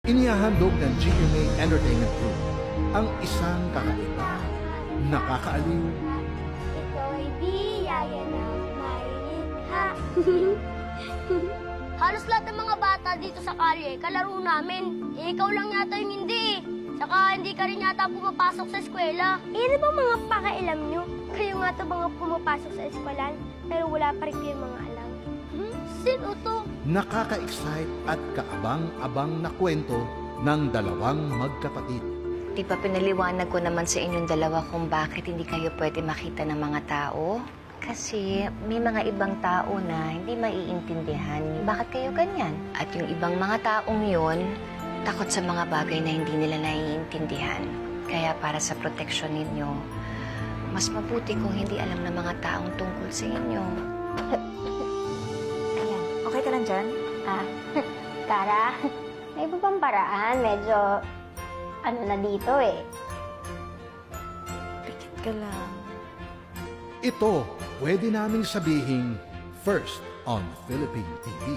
Inihahandog ng GMA Entertainment Group ang isang kakaiba, nakakaaliw, ikaw ay biyaya na mailikha. Halos lahat ng mga bata dito sa kalye, kalaro namin. Ikaw lang yata yung hindi. Saka hindi ka rin yata pumapasok sa eskwela. Ano ba mga pakailam nyo? Kayo nga ito mga pumapasok sa eskwelahan, pero wala pa rin kayong mga alam. Sino to? Nakaka-excite at kaabang-abang na kwento ng dalawang magkapatid. Di ba pinaliwanag ko naman sa inyong dalawa kung bakit hindi kayo pwede makita ng mga tao? Kasi may mga ibang tao na hindi maiintindihan bakit kayo ganyan. At yung ibang mga taong yon, takot sa mga bagay na hindi nila naiintindihan. Kaya para sa proteksyon ninyo, mas mabuti kung hindi alam ng mga taong tungkol sa inyo. Ayan, okay ka lang dyan? Kara, may iba bang paraan? Medyo, na dito eh. Pikit ka lang. Ito, pwede naming sabihin first on Philippine TV.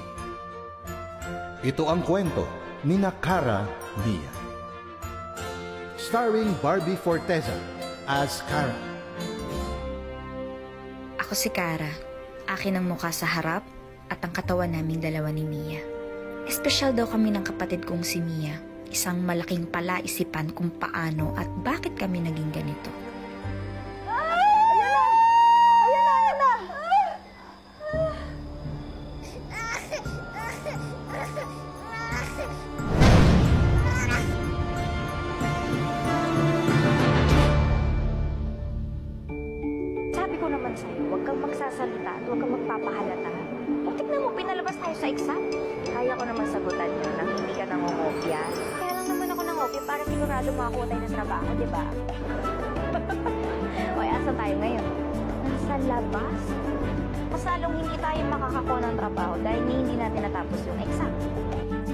Ito ang kwento ni Cara Mia. Starring Barbie Forteza as Cara. Ako si Cara. Akin ang mukha sa harap at ang katawan naming dalawa ni Mia. Espesyal daw kami ng kapatid kong si Mia. Isang malaking palaisipan kung paano at bakit kami naging ganito. Sabi ko naman sa'yo, huwag kang magsasalita at huwag kang magpapahalata. O tignan mo, pinalabas tayo sa exam. Kaya ko naman sagutan yun nang hindi ka nangongopya. Kaya lang naman ako nangopya para sigurado makakuha tayo ng trabaho, di ba? O, asan tayo ngayon? Nasa labas? Mas lalong hindi tayo makakakuha ng trabaho dahil hindi natin natapos yung exam.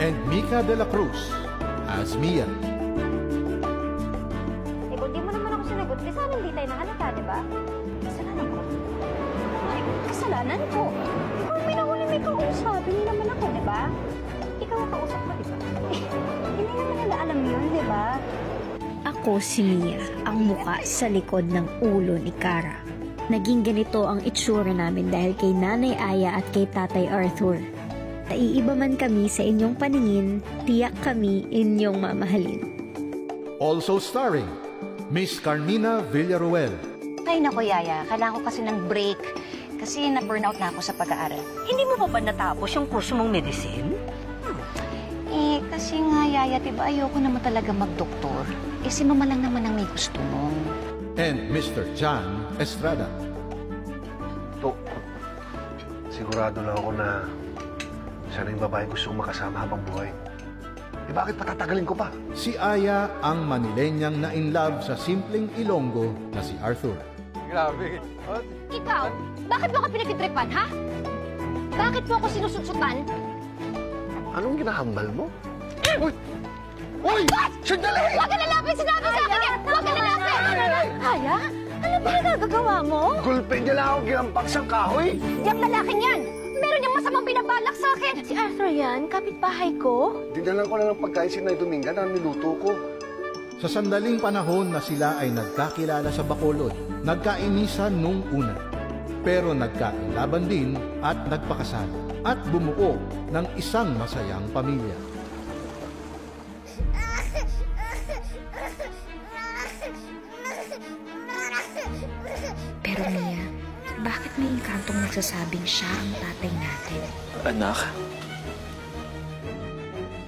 And Mica de la Cruz as Mia. Eh, kung di mo naman ako sinagot, di sana hindi tayo nakalata, di ba? Kasalanan ko. Ay, kasalanan ko. Ikaw may nahuli, may kausap. Hindi naman ako, di ba? Ikaw ang kausap mo, di ba? Hindi naman nila alam yun, di ba? Ako si Mia, ang muka sa likod ng ulo ni Cara. Naging ganito ang itsura namin dahil kay Nanay Aya at kay Tatay Arthur. Naiiba man kami sa inyong paningin, tiyak kami inyong mamahalin. Also starring Miss Carmina Villaruel. Ay nako, Yaya, kailangan ko kasi ng break. Kasi na-burnout na ako sa pag-aaral. Hindi mo pa ba natapos yung kurso mong medicine? Kasi nga, Yaya, diba ayoko naman talaga mag-doktor. Sino man lang naman ang may gusto mo. And Mr. John Estrada. To, sigurado lang ako na sana yung babae gusto kong makasama habang buhay. Bakit patatagalin ko pa? Si Aya ang Manilenyang na in love sa simpleng Ilonggo na si Arthur. Grabe. Ikaw, bakit mo ako pinakitripan, ha? Bakit mo ako sinusutsutan? Anong ginahambal mo? Uy! Uy! Sandali! Huwag ka lalapit! Sinabi sa akin yan! Huwag ka lalapit! Aya? Ano ba nagagawa mo? Gulpin niya lang ako ginampak sa kahoy! Yung lalaking yan! Meron niyang masamang binabalak sa akin! Si Arthur yan, kapitbahay ko. Dinalan ko na ng pagkain si Nay Dominga na niluto ko. Sa sandaling panahon na sila ay nagkakilala sa Bacolod, nagkainisan nung una. Pero nagkailaban din at nagpakasal at bumuo ng isang masayang pamilya. Pero Mia, bakit may inkantong nagsasabing siya ang tatay natin? Anak?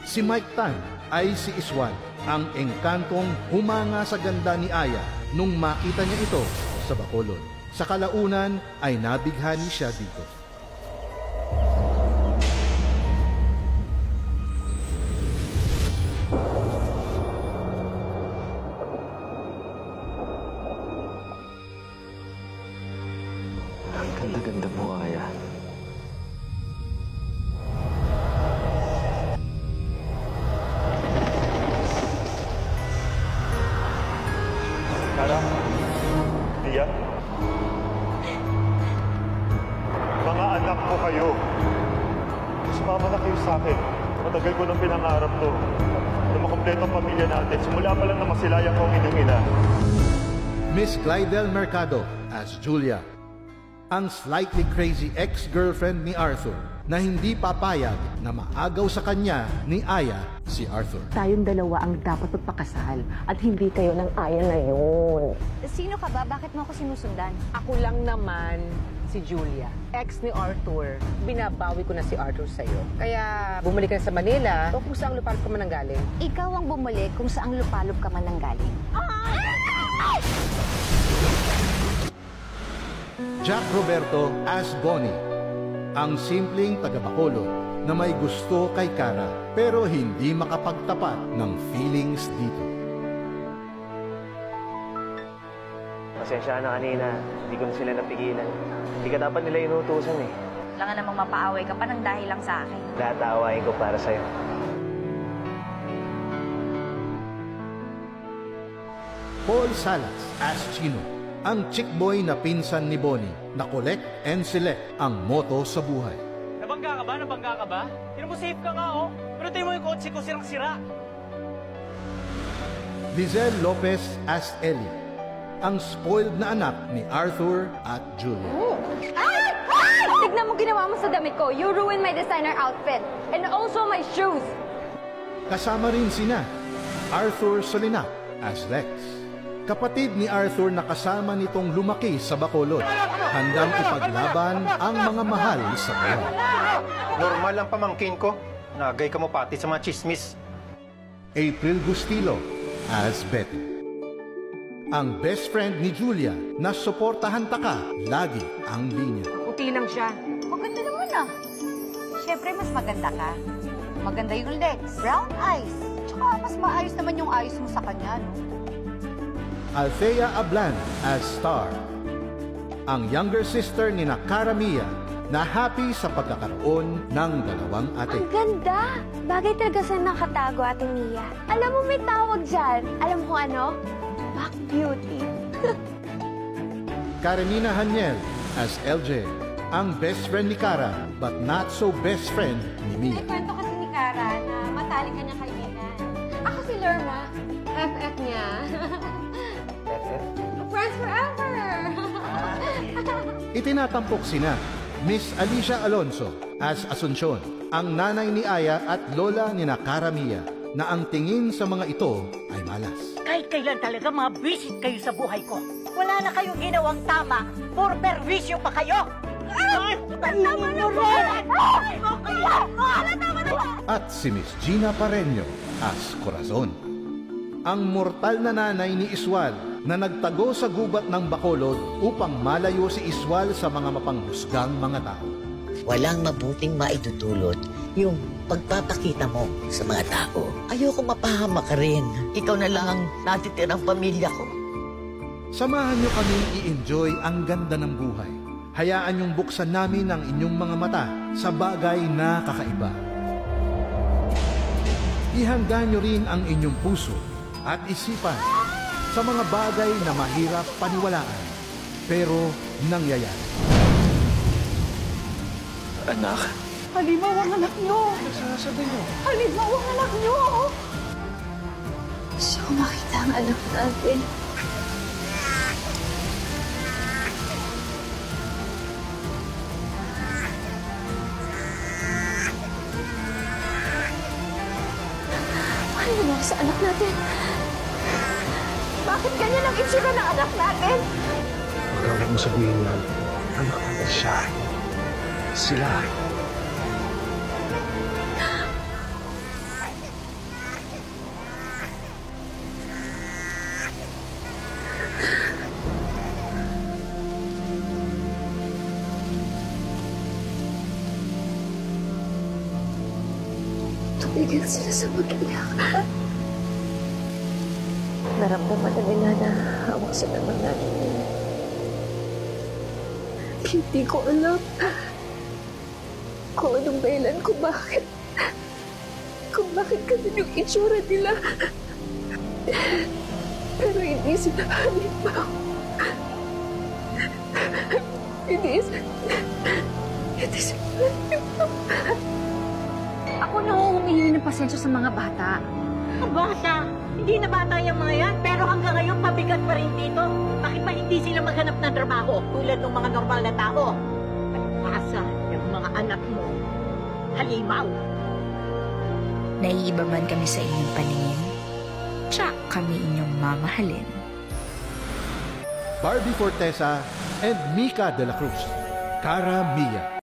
Si Mike Tan ay si Iswan, ang engkantong humanga sa ganda ni Aya nung makita niya ito sa Bacolod. Sa kalaunan ay nabighani siya dito. Ang ganda-ganda mo, Aya. Cara, Tia, mga anak ko kayo. Sumama na kayo sa akin. Matagal ko nang pinangarap to. kumpletong pamilya natin. Simula pa lang na masilayan ko ang inyong ina. Miss Glidel Mercado as Julia, ang slightly crazy ex-girlfriend ni Arthur na hindi papayag na maagaw sa kanya ni Aya si Arthur. Tayong dalawa ang dapat magpakasal at hindi kayo ng Aya ngayon. Sino ka ba? Bakit mo ako sinusundan? Ako lang naman si Julia, ex ni Arthur. Binabawi ko na si Arthur sa'yo. Kaya bumalik ka na sa Manila o kung saan lupalop ka man ang galing. Ikaw ang bumalik kung saang lupalop ka man ang galing. Jack Roberto as Bonnie, ang simpleng taga-Bacolod na may gusto kay Cara pero hindi makapagtapat ng feelings dito. Pasensya na kanina, hindi ko na sila napigilan. Hindi ka dapat nila inutusan eh. Wala nga namang mapaaway ka pa ng dahil lang sa akin. Tatawain ko para sa'yo. Paul Salas as Chino, ang chick boy na pinsan ni Bonnie na collect and select ang moto sa buhay. Nabangga ka ba? Nabangga ka ba? Tinan mo, safe ka nga, oh. Pero tingnan mo yung kotse ko, sirang-sira. Lizelle Lopez as Ellie, ang spoiled na anak ni Arthur at Julia. Ay! Ay! Tignan mo ginawa mo sa damit ko. You ruined my designer outfit. And also my shoes. Kasama rin sina Arthur Solinac as Lex, kapatid ni Arthur na kasama nitong lumaki sa Bacolod, handang ipaglaban ang mga mahal sa buhay. Normal ang pamangkin ko. Nagay ka mo pati sa mga chismis. April Gustilo as Betty, ang best friend ni Julia na suportahan taka lagi ang linya. Puti lang siya. Maganda naman ah. Siyempre, mas maganda ka. Maganda yung legs, brown eyes. Tsaka mas maayos naman yung ayos mo sa kanya, no? Althea Ablan as Star, ang younger sister ni Cara Mia na happy sa pagkakaroon ng dalawang ate. Ang ganda! Bagay talaga sa nakatago, Ate Mia. Alam mo, may tawag dyan. Alam mo ano? Back beauty. Karenina Haniel as LJ, ang best friend ni Cara but not so best friend ni Mia. May kwento kasi ni Cara na matalik ka niya kaibigan. Ako si Lerma. FF niya. Friends forever! Itinatampok sina Miss Alicia Alonso as Asuncion, ang nanay ni Aya at lola ni Cara Mia, na ang tingin sa mga ito ay malas. Kahit kailan talaga mga visit kayo sa buhay ko. Wala na kayong ginawang tama. Puro perwisyo pa kayo. Tama na po! At si Miss Gina Pareño as Corazon, ang mortal na nanay ni Iswal na nagtago sa gubat ng Bacolod upang malayo si Iswal sa mga mapanghusgang mga tao. Walang mabuting maidudulot yung pagpapakita mo sa mga tao. Ayoko mapahama ka rin. Ikaw na lang ang natitirang pamilya ko. Samahan niyo kaming i-enjoy ang ganda ng buhay. Hayaan niyong buksan namin ang inyong mga mata sa bagay na kakaiba. Ihanda niyo rin ang inyong puso at isipan sa mga bagay na mahirap paniwalaan, pero nangyayari. Anak. Halimaw ang anak niyo. Sasabi niyo. Halimaw ang anak niyo. Gusto ko makita ang anak natin. Ano nangyari sa anak natin? Bakit ganyan ang itsura ng anak natin? Huwag mo sabihin yan. Anak natin siya. Sila. Tumigil sila sa mag-iyak. Naramdaman na nila na hawak sa naman natin. Hindi ko alam kung anong dahilan kung bakit kasi yung itsura nila. Pero hindi sila halimaw. Hindi sila halimaw. Ako na humingi ng pasensya sa mga bata. Mga bata! Hindi na bata yung mga yan, pero hanggang ngayon pabigat pa rin dito. Bakit ba hindi sila maghanap ng trabaho tulad ng mga normal na tao? Palibhasa yung mga anak mo. Halimaw! Naiiba man kami sa inyong paningin, tsak kami inyong mamahalin. Barbie Fortesa and Mika de la Cruz. Cara Mia.